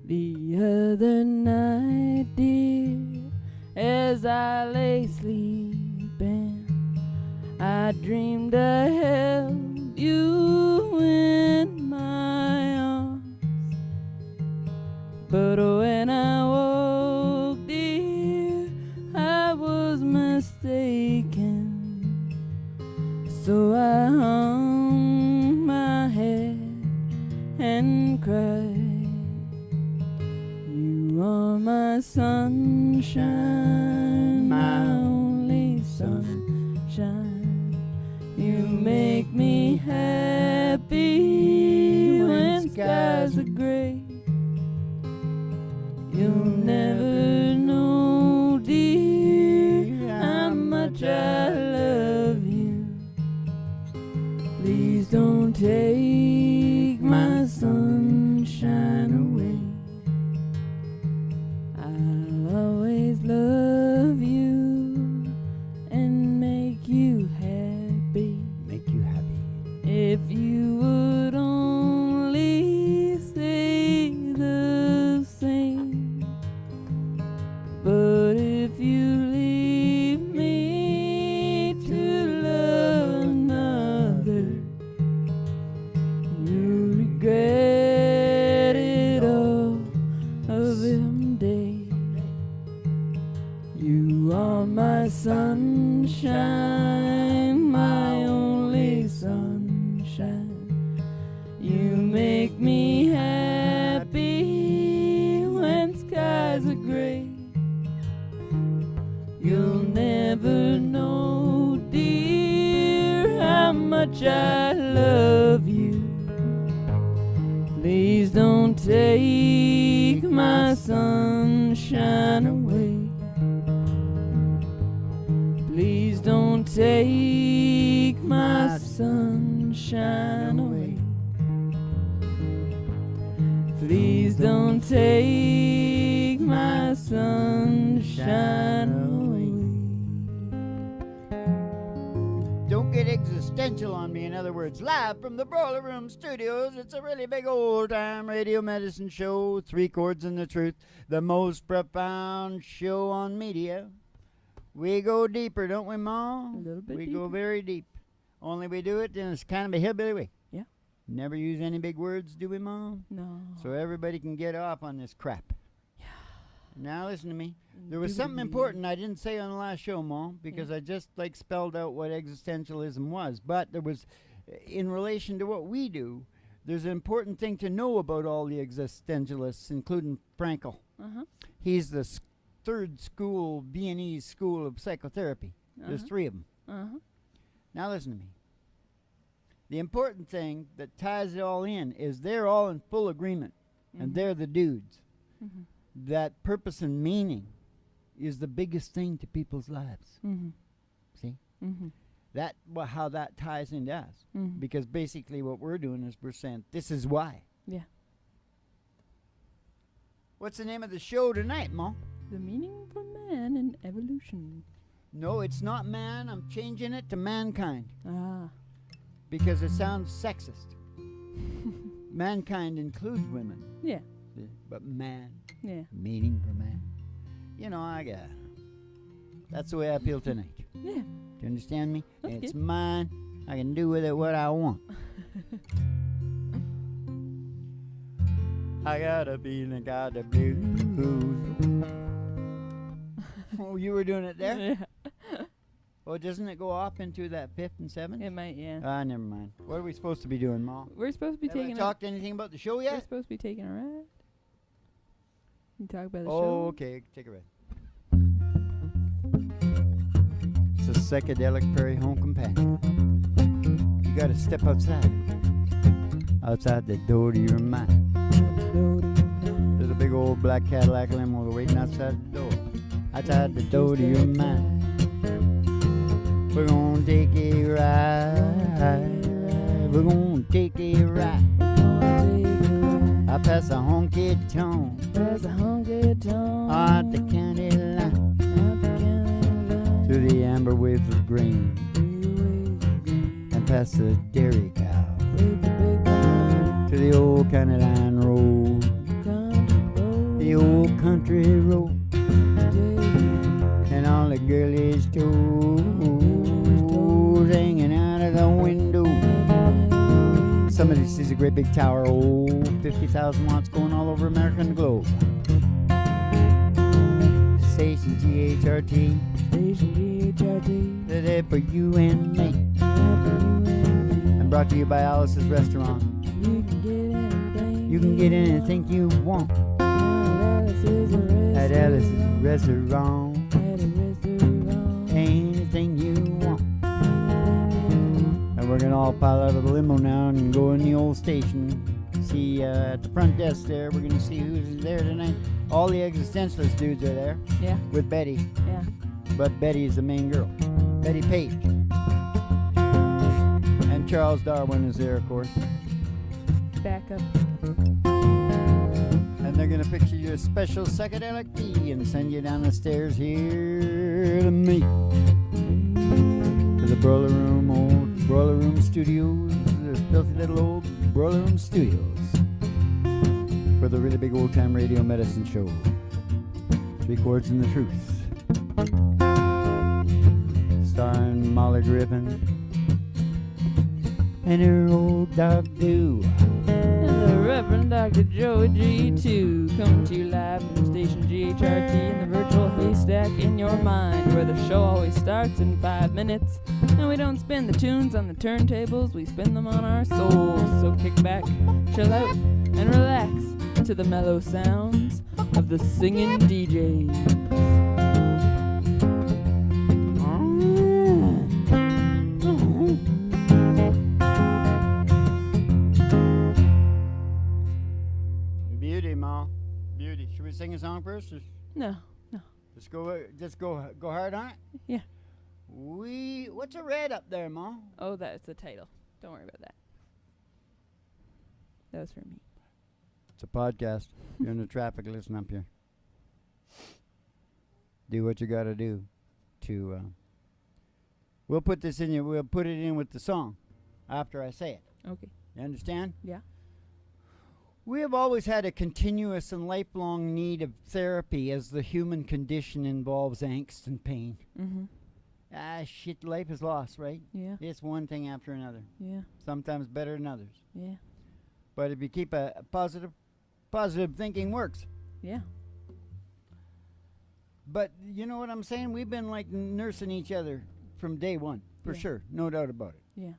The other night, dear, as I lay sleeping, I dreamed I held you in my arms. But when I woke, dear, I was mistaken. So I hung my head and cried. You are my sunshine, my only sunshine. You make me happy when skies are gray. You'll never know, dear, how much I love you. Please don't take my sunshine away. I'll always love you and make you happy. Make you happy. If you would only say the same. But if you leave me to love another, you'll regret it all of them day. You are my sunshine, my only sunshine. You make me happy when skies are gray. You'll never know, dear, how much I love you. Please don't take my sunshine away. Please don't take my sunshine away. Please don't take my sunshine away. Don't get existential on me. In other words, live from the Boiler Room Studios, it's a really big old-time radio medicine show, 3 chords and the truth, the most profound show on media. We go deeper, don't we, Ma? A little bit We deeper. go very deep. Only we do it in a kind of a hillbilly way. Yeah. Never use any big words, do we, Ma? No. So everybody can get off on this crap. Yeah. Now listen to me. There was something important I didn't say on the last show, Ma, because I just spelled out what existentialism was. But there was, in relation to what we do, there's an important thing to know about all the existentialists, including Frankl. Uh-huh. He's the third school, Viennese school of psychotherapy. There's 3 of them. Uh-huh. Now listen to me. The important thing that ties it all in is they're all in full agreement, and they're the dudes. Mhm. That purpose and meaning is the biggest thing to people's lives. Mhm. See? Mhm. How that ties into us. Mhm. Because basically what we're doing is we're saying, this is why. Yeah. What's the name of the show tonight, Ma? The meaning for man in evolution. No, it's not man. I'm changing it to mankind. Ah. Because it sounds sexist. Mankind includes women. Yeah. But man, Yeah. meaning for man. You know, that's the way I feel tonight. Yeah. Do you understand me? That's It's good. mine. I can do with it what I want. I got a feeling, got the blues. Oh, you were doing it there? Yeah. Well, doesn't it go off into that 5th and 7th? It might, yeah. Never mind. What are we supposed to be doing, Ma? We're supposed to be Have I taking talked anything about the show We're yet? supposed to be taking a ride. You talk about the Oh, show. okay. Take a ride. It's a psychedelic prairie home companion. You gotta step outside. Outside the door to your mind. There's a big old black Cadillac limo waiting outside the door. Outside the door to your mind. We're gonna take a ride. We're gonna take a ride. I pass a honky tonk at the county line. To the amber waves of grain. And past the dairy cow. To the old county line road. country road, and all the girlies' toes hanging out of the window. Somebody sees a great big tower, 50,000 watts going all over American globe. Station GHRT, today for you and me. And brought to you by Alice's Restaurant. You can get anything you want at Alice's Restaurant. Anything you want. And we're gonna all pile out of the limo now and go in the old station. See at the front desk there, we're gonna see who's there tonight. All the existentialist dudes are there. Yeah. With Betty. Yeah. But Betty is the main girl. Betty Page. And Charles Darwin is there, of course. Back up. And they're gonna picture you a special psychedelic tea and send you down the stairs here to me. To the Broiler Room, old Broiler Room Studios. The filthy little old Broiler Room Studios. For the really big old time radio medicine show. 3 chords and the truth. Starring Molly Griffin and her old dog Do. And the Reverend Dr. Joey G2 coming to you live from station GHRT in the virtual haystack in your mind, where the show always starts in 5 minutes. And we don't spin the tunes on the turntables, we spin them on our souls. So kick back, chill out, and relax to the mellow sounds of the singing DJs. Beauty, Ma. Beauty. Should we sing a song first? Or No. just go hard on it? Yeah. What's a red up there, Ma? Oh, that's the title. Don't worry about that. That was for me. It's a podcast. You're in the traffic, listen up here. Do what you gotta do to we'll put this in we'll put it in with the song after I say it. Okay. You understand? Yeah. We have always had a continuous and lifelong need of therapy as the human condition involves angst and pain. Mm-hmm. Shit, life is lost, right? Yeah. It's one thing after another. Yeah. Sometimes better than others. Yeah. But if you keep a positive thinking works. Yeah. But you know what I'm saying? We've been like nursing each other from day one, for Yeah. sure. No doubt about it. Yeah.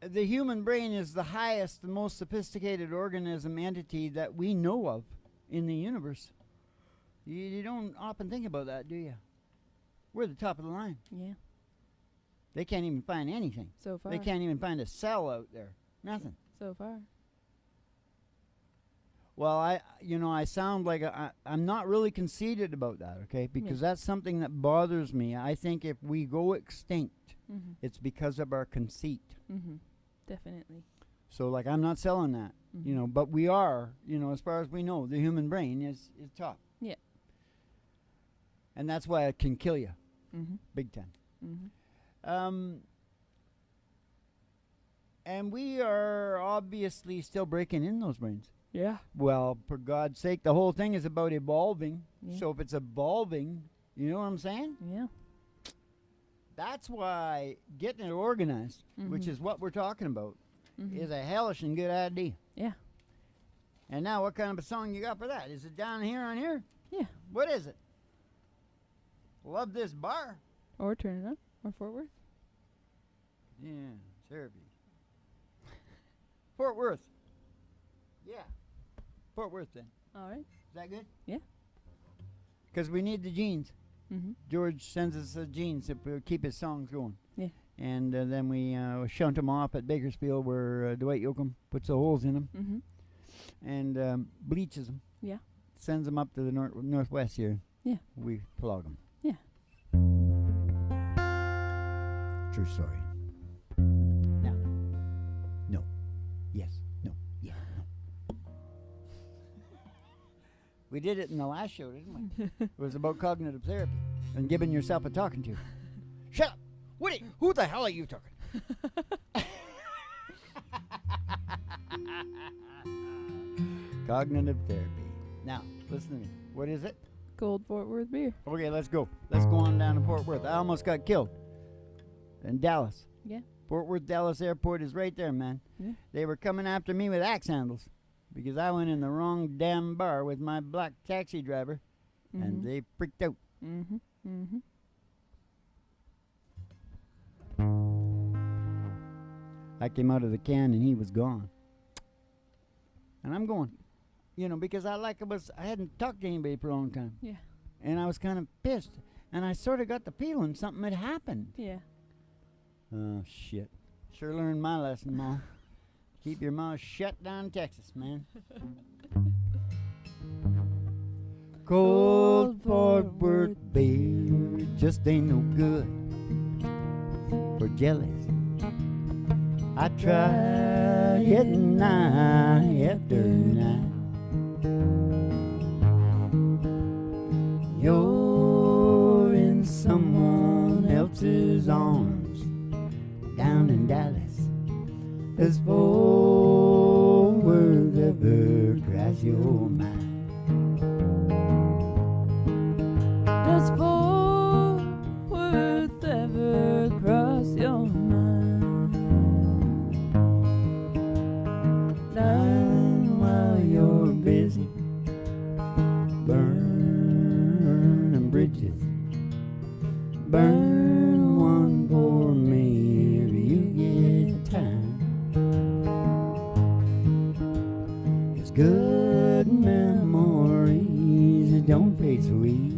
The human brain is the highest and most sophisticated organism entity that we know of in the universe. You don't often think about that, do you? We're the top of the line. Yeah. They can't even find anything. So far. They can't even find a cell out there. Nothing. So far. Well, I sound like I'm not really conceited about that, okay? Because that's something that bothers me. I think if we go extinct, Mm-hmm. it's because of our conceit. Mm-hmm. Definitely. So, like, I'm not selling that, Mm-hmm. but we are, as far as we know, the human brain is top. Yeah. And that's why it can kill you, Mm-hmm. big time. Mm-hmm. And we are obviously still breaking in those brains. Yeah. Well, for God's sake, the whole thing is about evolving. Yeah. So if it's evolving, you know what I'm saying? Yeah. That's why getting it organized, which Mhm. is what we're talking about, Mm-hmm. is a hellish and good idea. Yeah. And now what kind of a song you got for that? Is it down here on here? Yeah. What is it? Love this bar. Or turn it up. Or Fort Worth. Yeah, therapy. Fort Worth. Yeah. Fort Worth then. All right. Is that good? Yeah. Because we need the jeans. Mm-hmm. George sends us the jeans to keep his songs going. Yeah. And then we shunt them off at Bakersfield where Dwight Yoakam puts the holes in them Mm-hmm. and bleaches them. Yeah. Sends them up to the northwest here. Yeah. We flog them. Yeah. True story. No. No. Yes. No. Yeah. No. We did it in the last show, didn't we? It was about cognitive therapy and giving yourself a talking to. Shut up! Woody, who the hell are you talking? Cognitive therapy. Now, Listen to me. What is it? Cold Fort Worth beer. Okay, let's go. Let's go on down to Fort Worth. I almost got killed in Dallas. Yeah. Fort Worth Dallas Airport is right there, man. Yeah. They were coming after me with axe handles because I went in the wrong damn bar with my black taxi driver, and they freaked out. Mm-hmm. Mm-hmm. I came out of the can and he was gone. And I'm going, because I hadn't talked to anybody for a long time. Yeah. And I was kind of pissed. And I sort of got the feeling something had happened. Yeah. Oh, shit. Sure learned my lesson, Ma. Keep your mouth shut down in Texas, man. Cold Fort Worth beer just ain't no good for jellies. I try it night after night. You're in someone else's arms down in Dallas. Does Fort Worth ever cross your mind? Does Fort Worth ever cross your mind? Darling, while you're busy burning bridges, burn one for me if you get time. 'Cause good memories don't fade so easy.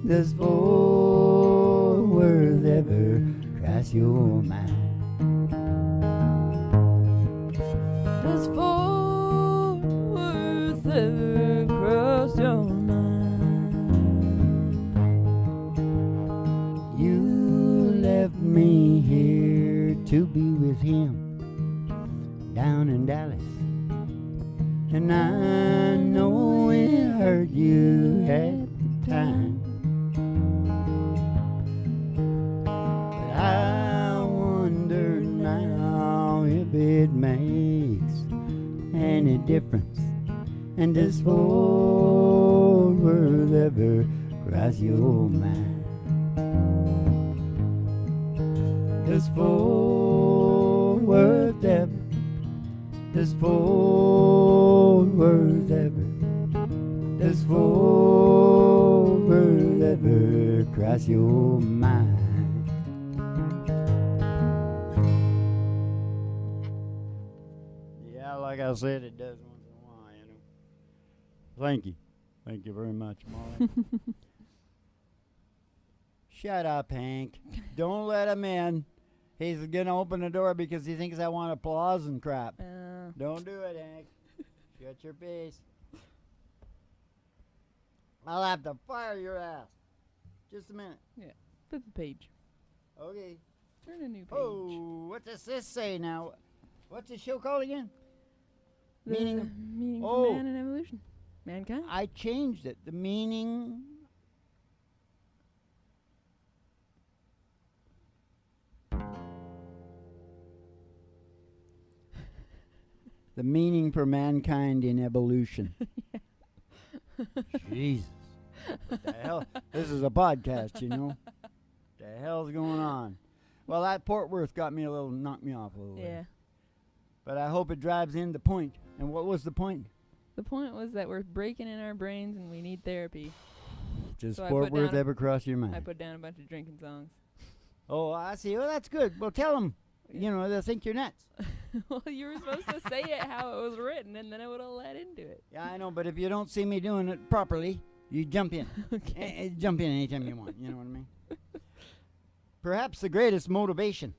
Does Fort Worth ever cross your mind? Does Fort Worth ever cross your mind? You left me here to be with him down in Dallas, and I know it hurt you at the time. But I wonder now if it makes any difference. And does Fort Worth ever cross your mind? Does Fort Worth ever? Does Fort Worth ever? Does Fort Worth ever cross your mind? Yeah, like I said, it does once in a while, Thank you. Thank you very much, Molly. Shut up, Hank. Don't let him in. He's gonna open the door because he thinks I want applause and crap. Don't do it, Hank. Shut your face. I'll have to fire your ass. Just a minute. Yeah. Flip the page. Okay. Turn a new page. Oh, what does this say now? What's the show called again? The Meaning for man and evolution. Mankind. I changed it. The meaning. The meaning for mankind in evolution. Jesus. What the hell? This is a podcast, The hell's going on? Well, that Fort Worth knocked me off a little bit. Yeah. But I hope it drives in the point. And what was the point? The point was that we're breaking in our brains and we need therapy. Does So Fort Worth ever cross your mind? I put down a bunch of drinking songs. Oh, I see. Well, that's good. Well, tell them. They'll think you're nuts. Well, you were supposed to say it how it was written, and then I would have led into it. Yeah, I know, but if you don't see me doing it properly, you jump in. Okay. Jump in anytime you want. You know what I mean? Perhaps the greatest motivation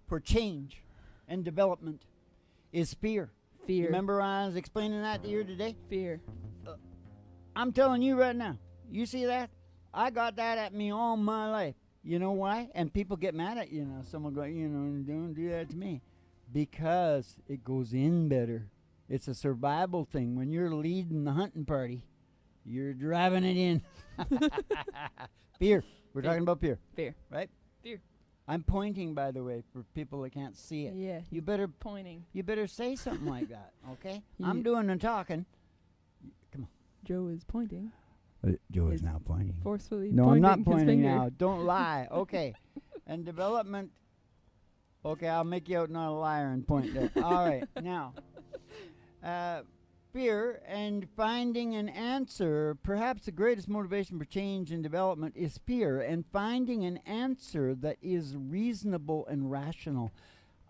for change and development is fear. Fear. Remember I was explaining that to you today? Fear. I'm telling you right now. You see that? I got that at me all my life. You know why? And people get mad at you. Someone go, don't do that to me. Because it goes in better. It's a survival thing. When you're leading the hunting party, you're driving it in. Fear. We're talking about fear. Fear. Right? Fear. I'm pointing, by the way, for people that can't see it. Yeah. You better Pointing. say something like that, okay? You- I'm doing the talking. Joe is pointing. Joe is now pointing. Forcefully No, pointing I'm not his pointing finger. now. Don't lie. Okay. And development. Okay, I'll make you out not a liar and point there. All right. Now, fear and finding an answer. Perhaps the greatest motivation for change and development is fear and finding an answer that is reasonable and rational.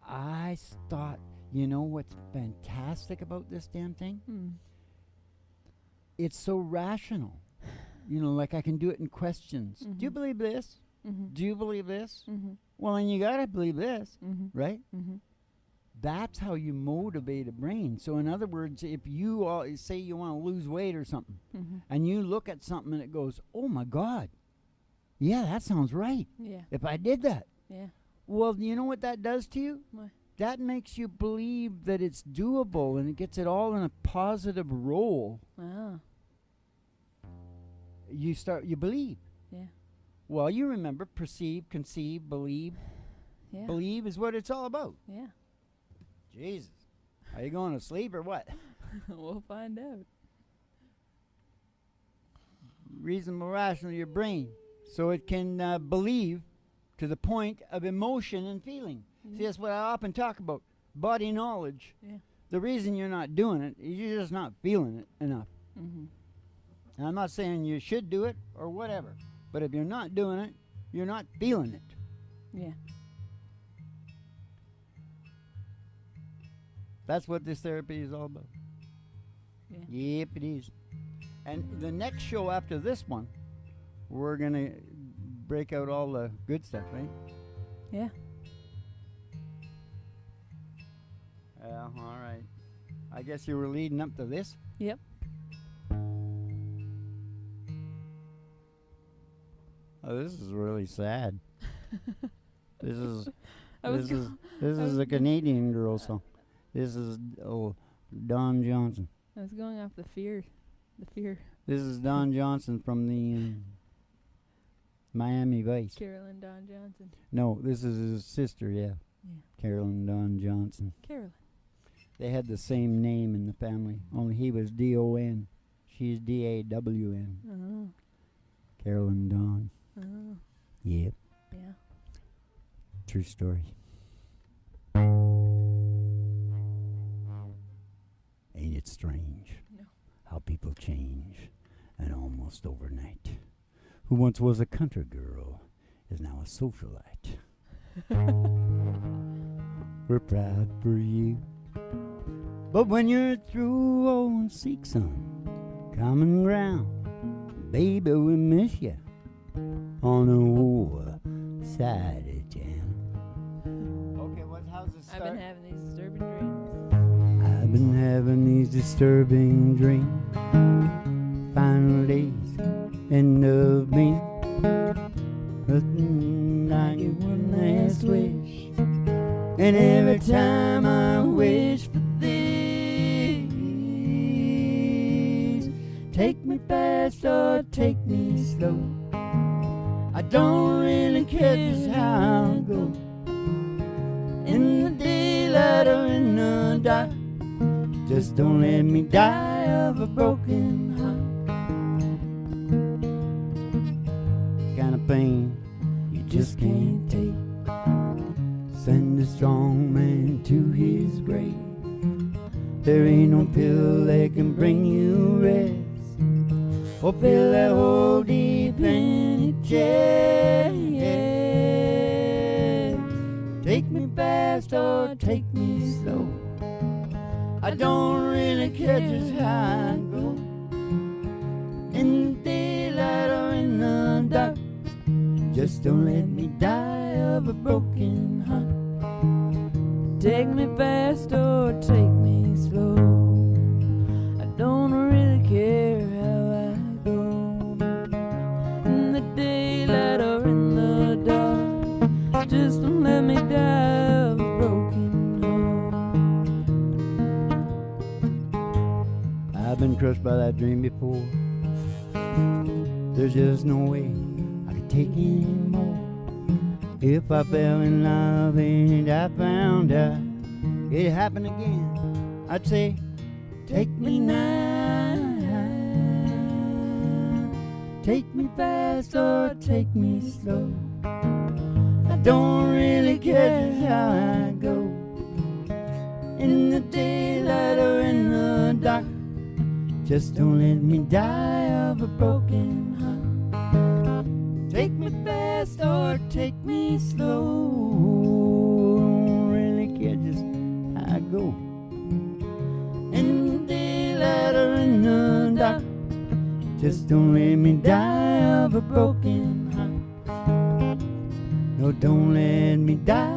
I thought, you know what's fantastic about this damn thing? It's so rational. You know, like I can do it in questions. Mm-hmm. Do you believe this? Mm-hmm. Do you believe this? Mm-hmm. Well, then you got to believe this, Mm-hmm. right? Mm-hmm. That's how you motivate a brain. So in other words, if you say you want to lose weight or something, Mm-hmm. and you look at something and it goes, oh my God, yeah, that sounds right. Yeah. If I did that. Yeah. Well, you know what that does to you? What? That makes you believe that it's doable, and it gets it all in a positive role. Ah. You believe. Yeah. Well, you remember, perceive, conceive, believe. Yeah. Believe is what it's all about. Yeah. Jesus. Are you going to sleep or what? We'll find out. Reasonable, rational, your brain. So it can believe to the point of emotion and feeling. Mm-hmm. See, that's what I often talk about. Body knowledge. Yeah. The reason you're not doing it is you're just not feeling it enough. Mm-hmm. And I'm not saying you should do it or whatever. But if you're not doing it, you're not feeling it. Yeah. That's what this therapy is all about. Yeah. Yep, it is. And the next show after this one, we're going to break out all the good stuff, right? Yeah. Yeah, all right. I guess you were leading up to this. Yep. Oh, this is really sad. This is I was this is a Canadian girl song. This is Don Johnson. I was going off the fear. The fear. This is Don Johnson from the Miami Vice. Carolyn Don Johnson. No, this is his sister, yeah. Yeah. Carolyn Don Johnson. Carolyn. They had the same name in the family, only he was D-O-N. She's D-A-W-N. Oh. Carolyn Don. Oh. Yep. Yeah. True story. Ain't it strange? No. How people change, and almost overnight. Who once was a country girl is now a socialite. We're proud for you. But when you're through, oh, seek some common ground. Baby, we miss you on the war side of town. Okay, how's this I've been having these disturbing dreams. I've been having these disturbing dreams. Final days, end of me. Nothing, I get one last wish. And every time I wish for this, take me fast or take me slow. I don't really care just how I go. In the daylight or in the dark, just don't let me die of a broken heart. Kind of pain you just can't take. Send a strong man to his grave. There ain't no pill that can bring you rest, or fill that hole deep in your chest. Take me fast or take me slow. I don't really care just how I go. In the daylight or in the dark, just don't let me die of a broken heart. Take me fast or take me slow. I don't really care how I go. In the daylight or in the dark, just don't let me die of a broken heart. I've been crushed by that dream before. There's just no way I could take any more. If I fell in love and I found out it happened again, I'd say, take me now, take me fast or take me slow. I don't really care just how I go, in the daylight or in the dark. Just don't let me die of a broken heart. Take me fast or take me slow. Don't really care just how I go, in the daylight or in the dark. Just don't let me die of a broken heart. No, don't let me die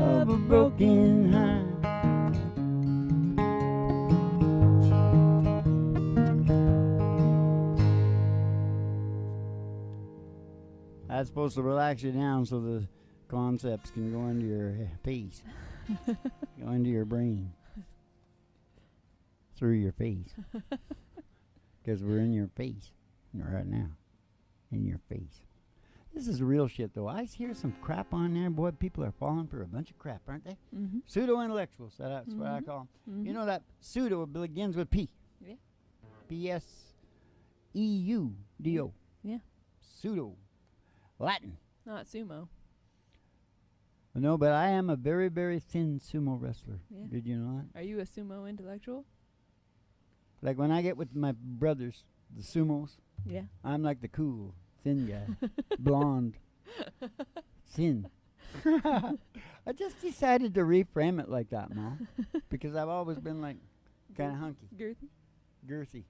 of a broken heart. That's supposed to relax you down so the concepts can go into your face, go into your brain, through your face. Because we're in your face right now. In your face. This is real shit, though. I hear some crap on there. Boy, people are falling for a bunch of crap, aren't they? Mm-hmm. Pseudo-intellectuals. That's what I call them. Mm-hmm. You know that pseudo begins with P. Yeah. P-S-E-U-D-O. Yeah. Pseudo. Latin. Not sumo. No, but I am a very, very thin sumo wrestler. Yeah. Did you know that? Are you a sumo intellectual? Like when I get with my brothers, the sumos, Yeah. I'm like the cool, thin guy. Blonde. Thin. I just decided to reframe it like that, Mom. Because I've always been like kind of hunky. Girthy? Girthy.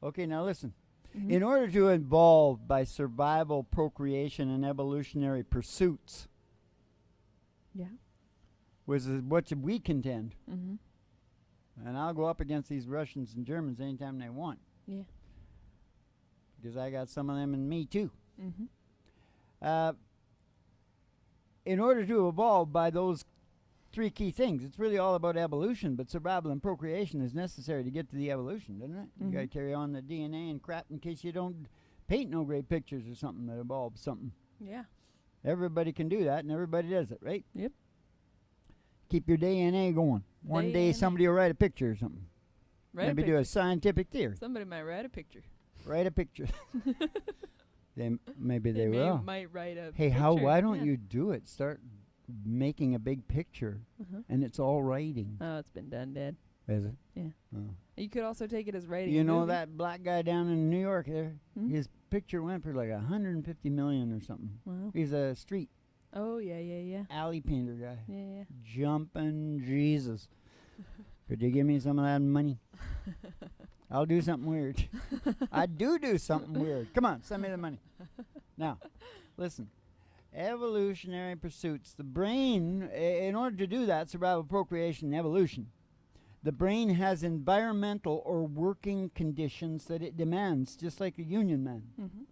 Okay, now listen. Mm-hmm. In order to evolve by survival, procreation, and evolutionary pursuits, Yeah. which is what we contend, Mm-hmm. and I'll go up against these Russians and Germans anytime they want. Yeah. Because I got some of them in me, too. Mm-hmm. In order to evolve by those three key things, it's really all about evolution, but survival and procreation is necessary to get to the evolution, doesn't it? Mm-hmm. You got to carry on the DNA and crap in case you don't paint no great pictures or something that evolves something. Yeah. Everybody can do that, and everybody does it, right? Yep. Keep your DNA going. One day DNA. somebody will write a picture or something. Write Maybe a do picture. a scientific theory. Somebody might write a picture. Write a picture. Maybe they will. Might write a Hey, picture. why don't Yeah. you do it? Start making a big picture, Uh-huh. and it's all writing. Oh, it's been done, Dad. Is it? Yeah. Oh. You could also take it as writing. You a know movie. that black guy down in New York there? Hmm? His picture went for like 150 million or something. Wow. He's a street Oh, yeah. alley painter guy. Yeah. Jumping Jesus. Could you give me some of that money? I'll do something weird. I do something weird. Come on, send me the money. Now, listen. Evolutionary pursuits. The brain, in order to do that, survival, procreation, evolution, the brain has environmental or working conditions that it demands, just like a union man. Mm-hmm.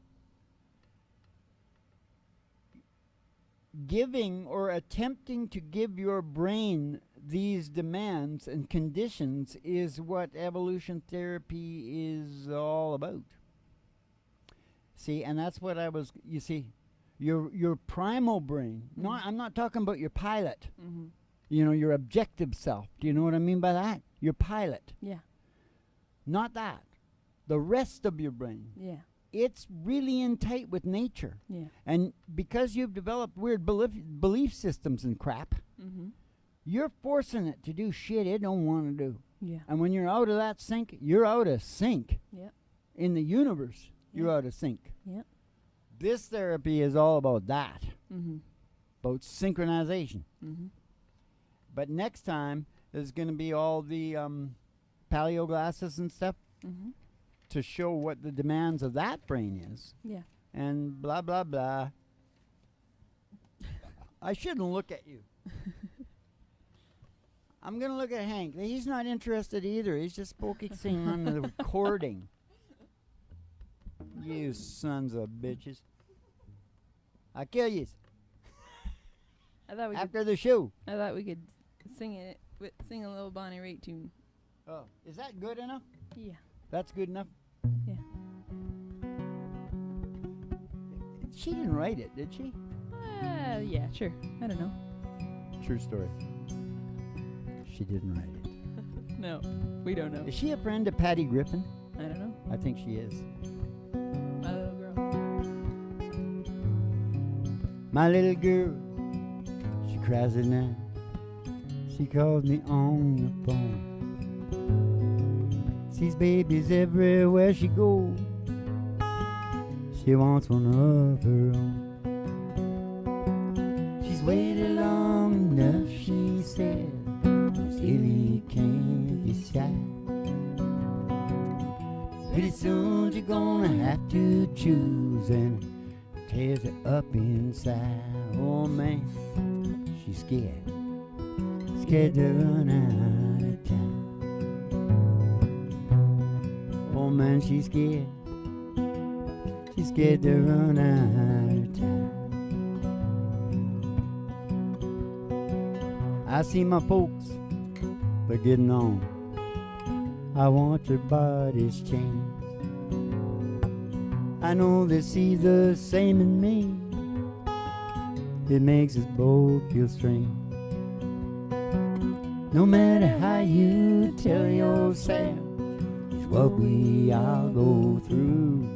Giving or attempting to give your brain these demands and conditions is what evolution therapy is all about. See, and that's what you see, your primal brain. Mm-hmm. No, I'm not talking about your pilot. Mm-hmm. You know, your objective self. Do you know what I mean by that? Your pilot. Yeah. Not that. The rest of your brain. Yeah. It's really in tight with nature. Yeah. And because you've developed weird belief systems and crap, Mm-hmm. you're forcing it to do shit it don't want to do. Yeah. And when you're out of that sync, you're out of sync. Yep. In the universe, you're Yeah. out of sync. Yep. This therapy is all about that, Mm-hmm. about synchronization. Mm-hmm. But next time, there's going to be all the paleo glasses and stuff Mm-hmm. to show what the demands of that brain is. Yeah. And blah, blah, blah. I shouldn't look at you. I'm going to look at Hank. He's not interested either. He's just focusing on the recording. You sons of bitches. I'll kill you I thought we after the show. could sing it. Sing a little Bonnie Raitt tune. Oh, is that good enough? Yeah. That's good enough? Yeah. She didn't write it, did she? Yeah, sure. I don't know. True story. She didn't write it. No, we don't know. Is she a friend of Patty Griffin? I don't know. I think she is. My little girl. My little girl, she cries at night. She calls me on the phone. Sees babies everywhere she goes. She wants one of her own. She's waited long enough, she said. Still you can't decide. Pretty soon you're gonna have to choose, and it tears her up inside. Oh man, she's scared. Scared to run out of time. Oh man, she's scared. She's scared to run out of time. I see my folks, they're getting on. I want their bodies changed. I know they see the same in me. It makes us both feel strange. No matter how you tell yourself, it's what we all go through.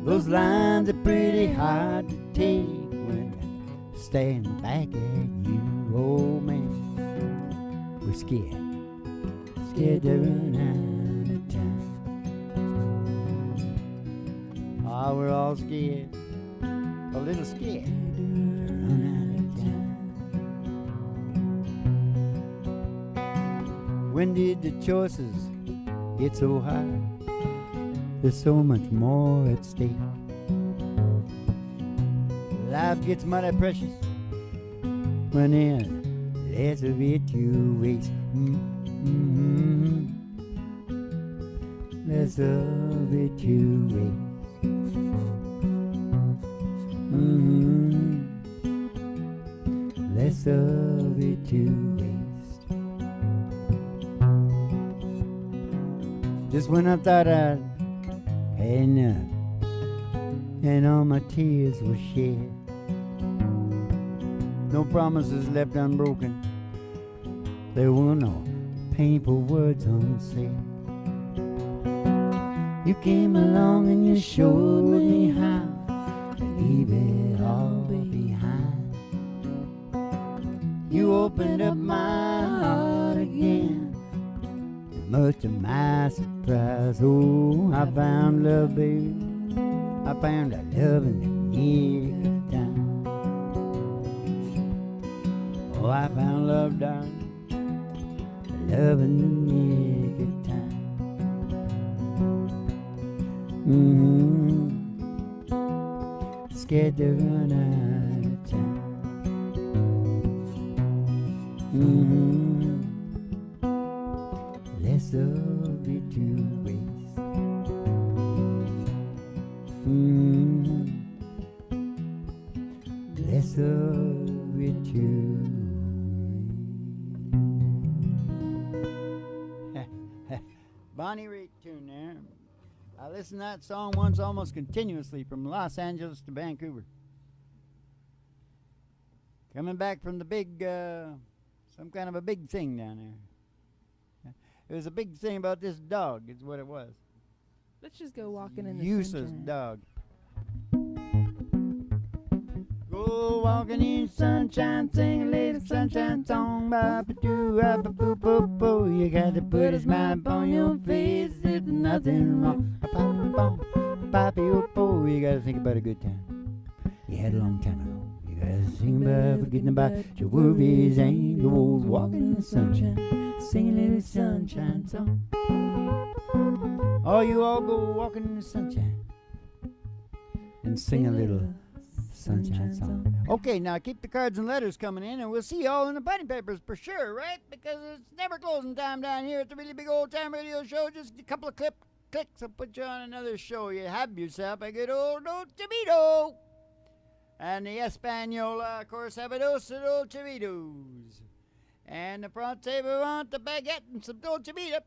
Those lines are pretty hard to take when they're staring back at you. Oh man, we're scared. Scared to run out of time. Ah, we're all scared. A little scared to run out of time. When did the choices get so hard? There's so much more at stake. Life gets mighty precious when there's less of it to waste. Less of it to waste. Less of it to waste. Just when I thought I'd had enough and all my tears were shed, no promises left unbroken, there were no painful words unsaid. You came along and you showed me how to leave it all behind. You opened up my heart again, much to my surprise. Oh, I found love, baby. I found a love in the nick of time. Oh, I found love, darling. Love in the nick of time. Scared to run out of time. Less of it to waste. Less of it to Bonnie Raitt tune there. I listen to that song once almost continuously from Los Angeles to Vancouver. Coming back from the big, some kind of a big thing down there. It was a big thing about this dog, is what it was. Let's just go walking in the useless sunshine. dog. Go walking in sunshine, sing a little sunshine song. Ba-ba-doo, ba-ba-boo-boo-boo. You got to put a smile upon your face. There's nothing wrong. Ba-ba-boo, you got to think about a good time you had a long time ago. You got to think about forgetting about your worries and your woes. Walking in the sunshine, sing a little sunshine song. Oh, you all go walking in the sunshine and sing a little sunshine song. Okay, now keep the cards and letters coming in, and we'll see you all in the bunny papers for sure, right? Because it's never closing time down here at the Really Big Old Time Radio Show. Just a couple of clicks will put you on another show. You have yourself a good old Dolce and the Española, of course, have a dos of Dolce. And the front table want the baguette and some Dolce Vita.